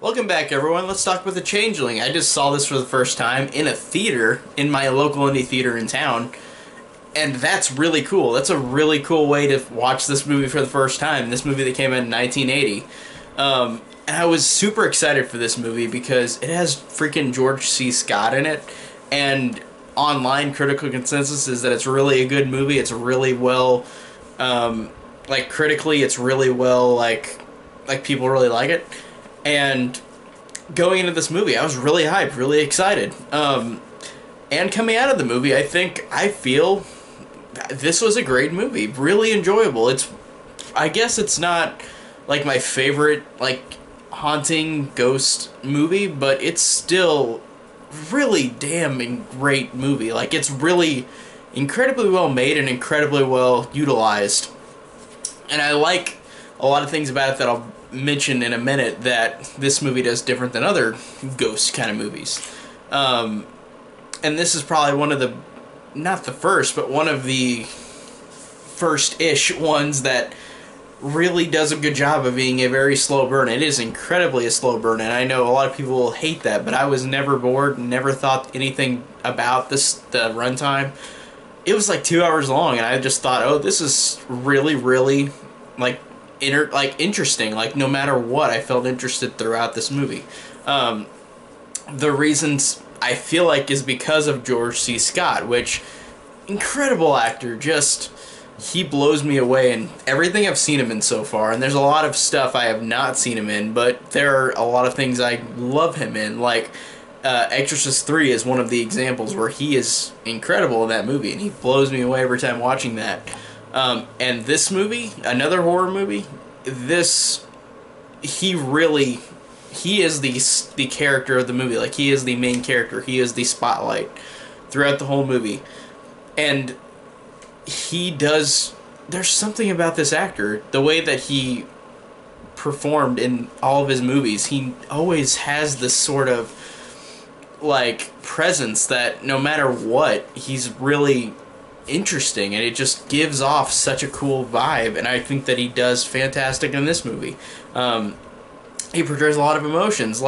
Welcome back, everyone. Let's talk about The Changeling. I just saw this for the first time in a theater, in my local indie theater in town, and that's really cool. That's a really cool way to watch this movie for the first time. This movie that came out in 1980. And I was super excited for this movie because it has freaking George C. Scott in it, and online critical consensus is that it's really a good movie. It's really well, critically, it's really well, like people really like it. And going into this movie, I was really hyped, really excited. And coming out of the movie, I feel this was a great movie, really enjoyable. I guess it's not like my favorite haunting ghost movie, but it's still really damn great movie. It's really incredibly well made and incredibly well utilized. And I like a lot of things about it that I'll mention in a minute that this movie does different than other ghost kind of movies. And this is probably one of the, not the first, but one of the first-ish ones that really does a good job of being a very slow burn. It is incredibly a slow burn, and I know a lot of people will hate that, but I was never bored, never thought anything about the runtime. It was 2 hours long, and I just thought, oh, this is really, really, interesting. No matter what, I felt interested throughout this movie. The reasons I feel is because of George C. Scott, which, incredible actor, just, he blows me away in everything I've seen him in so far, and there's a lot of stuff I have not seen him in, but there are a lot of things I love him in, Exorcist 3 is one of the examples where he is incredible in that movie, and he blows me away every time watching that. And this movie, another horror movie, he is the character of the movie. He is the main character. He is the spotlight throughout the whole movie. And there's something about this actor, the way that he performed in all of his movies. He always has this sort of, presence that no matter what, he's really interesting, and it just gives off such a cool vibe, and I think that he does fantastic in this movie. He portrays a lot of emotions,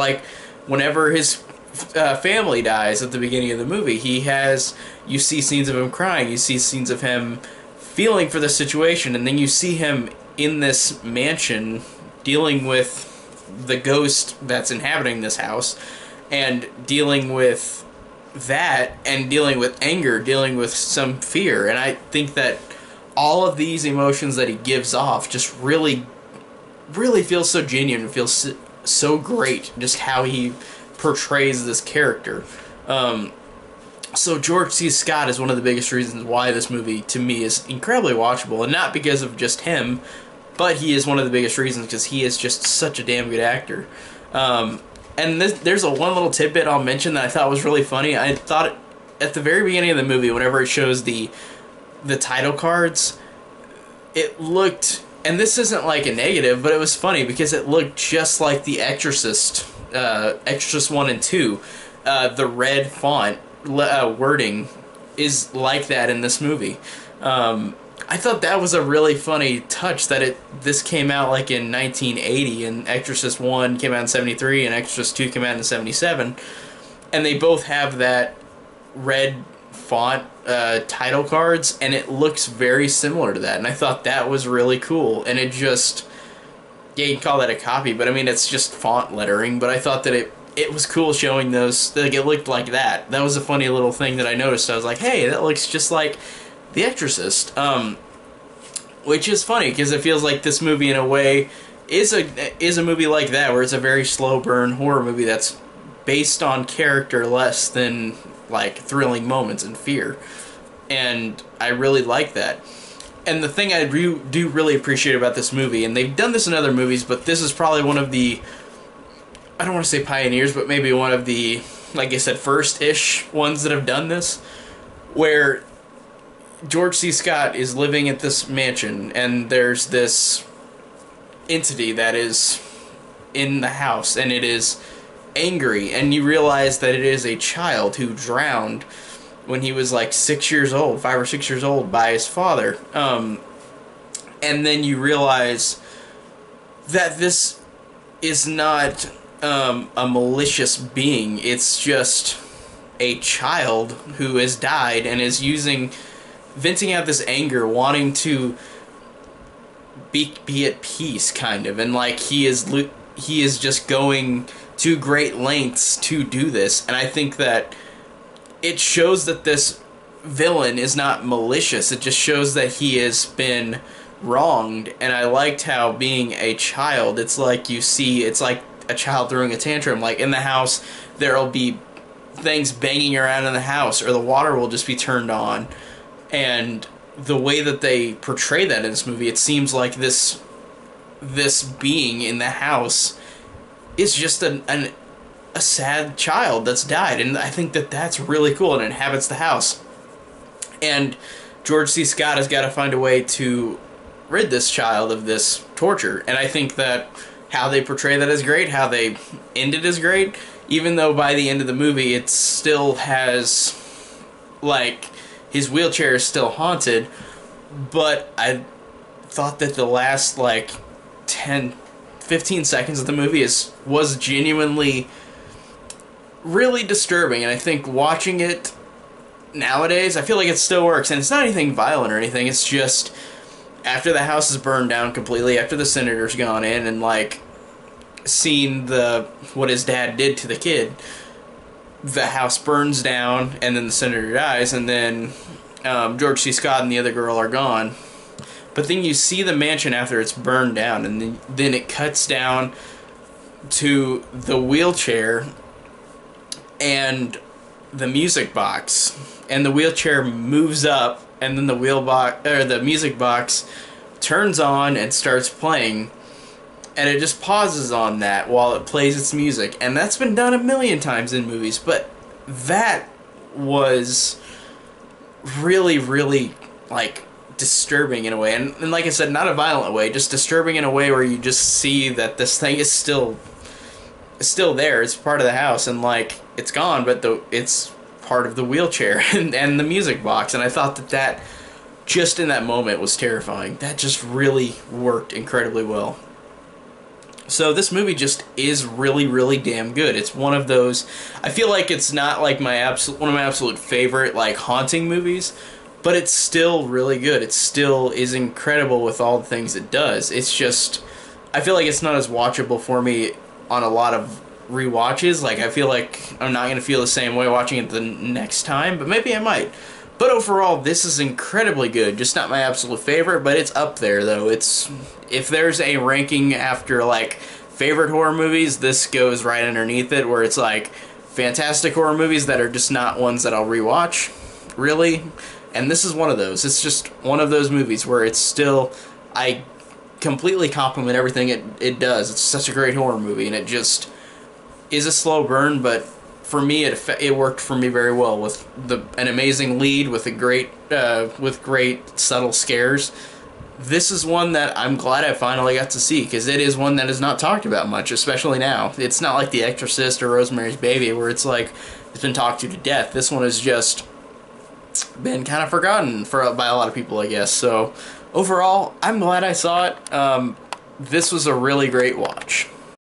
whenever his family dies at the beginning of the movie, you see scenes of him crying, you see scenes of him feeling for the situation, and then you see him in this mansion dealing with the ghost that's inhabiting this house, and dealing with that, and dealing with anger, dealing with some fear. And I think that all of these emotions that he gives off just really, really feels so genuine, feels so great, just how he portrays this character. So George C. Scott is one of the biggest reasons why this movie, to me, is incredibly watchable, and not because of just him, but he is one of the biggest reasons because he is just such a damn good actor. And there's one little tidbit I'll mention that I thought was really funny. I thought at the very beginning of the movie, whenever it shows the title cards, it looked, and this isn't a negative, but it was funny because it looked just like The Exorcist, Exorcist 1 and 2. The red font wording is like that in this movie. I thought that was a really funny touch that this came out in 1980, and Exorcist 1 came out in 73 and Exorcist 2 came out in 77, and they both have that red font title cards, and it looks very similar to that, and I thought that was really cool. And it just, yeah, you can call that a copy, but I mean, it's just font lettering, but I thought that it was cool showing those, it looked like that. That was a funny little thing that I noticed. I was like, hey, that looks just like The Exorcist, which is funny because it feels like this movie in a way is a movie like that, where it's a very slow burn horror movie that's based on character less than thrilling moments and fear, and I really like that. And the thing I do really appreciate about this movie, and they've done this in other movies, but this is probably one of the, I don't want to say pioneers, but maybe one of the, like I said, first-ish ones that have done this, where George C. Scott is living at this mansion, and there's this entity that is in the house, and it is angry, and you realize that it is a child who drowned when he was 6 years old, 5 or 6 years old, by his father. And then you realize that this is not a malicious being. It's just a child who has died and is venting out this anger, wanting to be at peace, kind of, and like he is just going to great lengths to do this. And I think that it shows that this villain is not malicious. It just shows that he has been wronged. And I liked how, being a child, it's like it's like a child throwing a tantrum. Like, in the house, there'll be things banging around in the house, or the water will just be turned on. And the way that they portray that in this movie, it seems like this being in the house is just a sad child that's died. And I think that that's really cool, and inhabits the house. And George C. Scott has got to find a way to rid this child of this torture. And I think that how they portray that is great, how they end it is great, even though by the end of the movie it still has, like, his wheelchair is still haunted. But I thought that the last, like, 10-15 seconds of the movie was genuinely really disturbing. And I think watching it nowadays, I feel like it still works. And it's not anything violent or anything. It's just, after the house is burned down completely, after the senator's gone in and, like, seen what his dad did to the kid, the house burns down, and then the senator dies, and then George C. Scott and the other girl are gone. But then you see the mansion after it's burned down, and then it cuts down to the wheelchair and the music box, and the wheelchair moves up, and then the music box turns on and starts playing, and it just pauses on that while it plays its music. And that's been done a million times in movies, but that was really, really, like, disturbing in a way. And like I said, not a violent way, just disturbing in a way where you just see that this thing is still there. It's part of the house, and, like, it's gone, but it's part of the wheelchair and the music box. And I thought that just in that moment was terrifying. That just really worked incredibly well. So this movie just is really, really damn good. It's one of those, I feel like it's not like one of my absolute favorite, like, haunting movies, but it's still really good. It still is incredible with all the things it does. It's just, I feel like it's not as watchable for me on a lot of rewatches. Like, I feel like I'm not going to feel the same way watching it the next time, but maybe I might. But overall, this is incredibly good. Just not my absolute favorite, but it's up there, though. If there's a ranking after, like, favorite horror movies, this goes right underneath it, where it's, like, fantastic horror movies that are just not ones that I'll rewatch, really. And this is one of those. It's just one of those movies where it's still, I completely compliment everything it does. It's such a great horror movie, and it just is a slow burn, but for me, it worked for me very well, with an amazing lead, with great subtle scares. This is one that I'm glad I finally got to see, because it is one that is not talked about much, especially now. It's not like The Exorcist or Rosemary's Baby, where it's like it's been talked to death. This one has just been kind of forgotten by a lot of people, I guess. So overall, I'm glad I saw it. This was a really great watch.